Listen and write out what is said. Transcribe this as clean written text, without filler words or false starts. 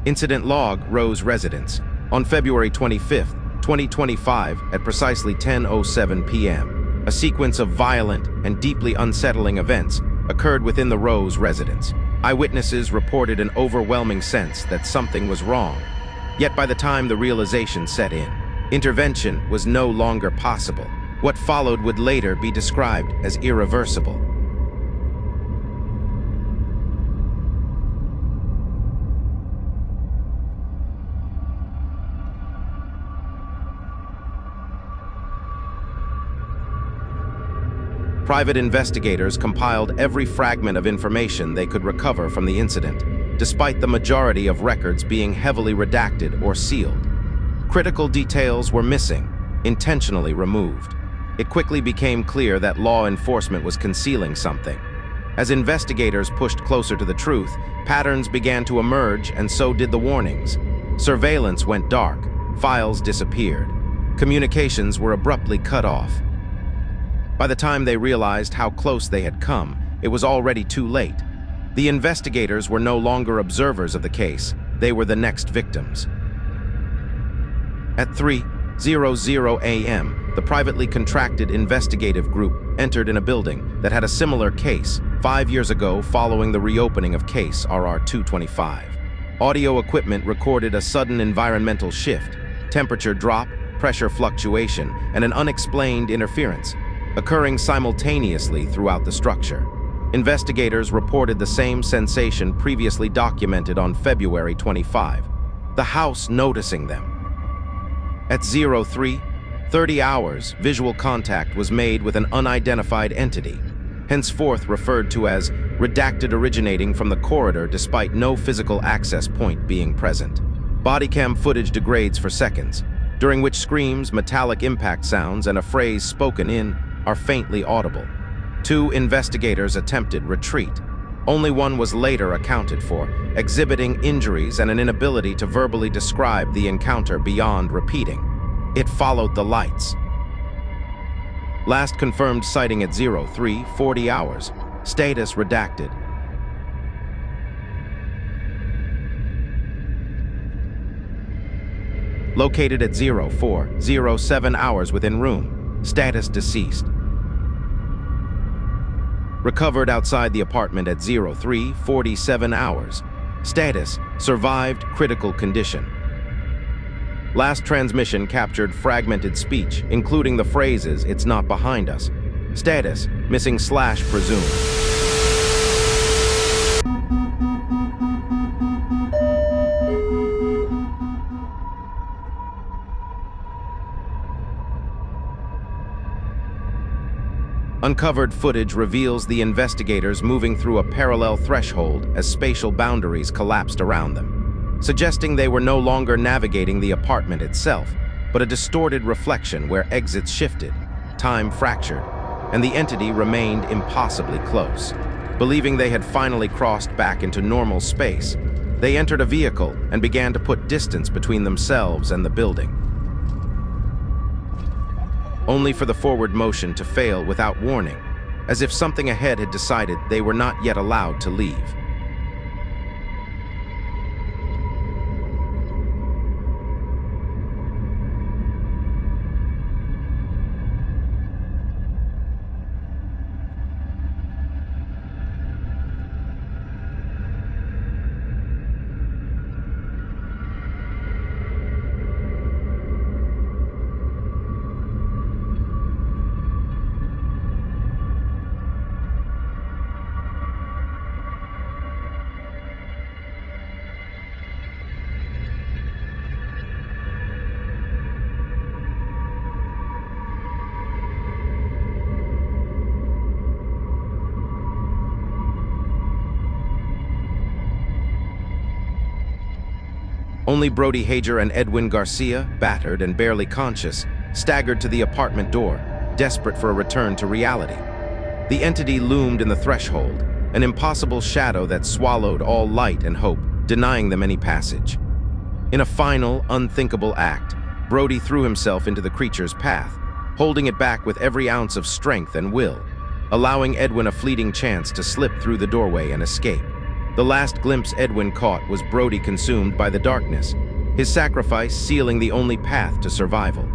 Incident log, Rose residence. On February 25, 2025, at precisely 10:07 p.m., a sequence of violent and deeply unsettling events occurred within the Rose residence. Eyewitnesses reported an overwhelming sense that something was wrong. Yet by the time the realization set in, intervention was no longer possible. What followed would later be described as irreversible. Private investigators compiled every fragment of information they could recover from the incident, despite the majority of records being heavily redacted or sealed. Critical details were missing, intentionally removed. It quickly became clear that law enforcement was concealing something. As investigators pushed closer to the truth, patterns began to emerge, and so did the warnings. Surveillance went dark, files disappeared, communications were abruptly cut off. By the time they realized how close they had come, it was already too late. The investigators were no longer observers of the case, they were the next victims. At 3:00 a.m., the privately contracted investigative group entered in a building that had a similar case 5 years ago following the reopening of case RR225. Audio equipment recorded a sudden environmental shift, temperature drop, pressure fluctuation, and an unexplained interference, occurring simultaneously throughout the structure. Investigators reported the same sensation previously documented on February 25, the house noticing them. At 03:30 hours, visual contact was made with an unidentified entity, henceforth referred to as redacted, originating from the corridor despite no physical access point being present. Bodycam footage degrades for seconds, during which screams, metallic impact sounds, and a phrase spoken in are faintly audible. 2 investigators attempted retreat. Only one was later accounted for, exhibiting injuries and an inability to verbally describe the encounter beyond repeating. It followed the lights. Last confirmed sighting at 03:40 hours. Status redacted. Located at 04:07 hours within room. Status deceased. Recovered outside the apartment at 03:47 hours. Status survived critical condition. Last transmission captured fragmented speech, including the phrases, "It's not behind us." Status missing / presumed. Uncovered footage reveals the investigators moving through a parallel threshold as spatial boundaries collapsed around them, suggesting they were no longer navigating the apartment itself, but a distorted reflection where exits shifted, time fractured, and the entity remained impossibly close. Believing they had finally crossed back into normal space, they entered a vehicle and began to put distance between themselves and the building, only for the forward motion to fail without warning, as if something ahead had decided they were not yet allowed to leave. Only Brody Hager and Edwin Garcia, battered and barely conscious, staggered to the apartment door, desperate for a return to reality. The entity loomed in the threshold, an impossible shadow that swallowed all light and hope, denying them any passage. In a final, unthinkable act, Brody threw himself into the creature's path, holding it back with every ounce of strength and will, allowing Edwin a fleeting chance to slip through the doorway and escape. The last glimpse Edwin caught was Brody consumed by the darkness, his sacrifice sealing the only path to survival.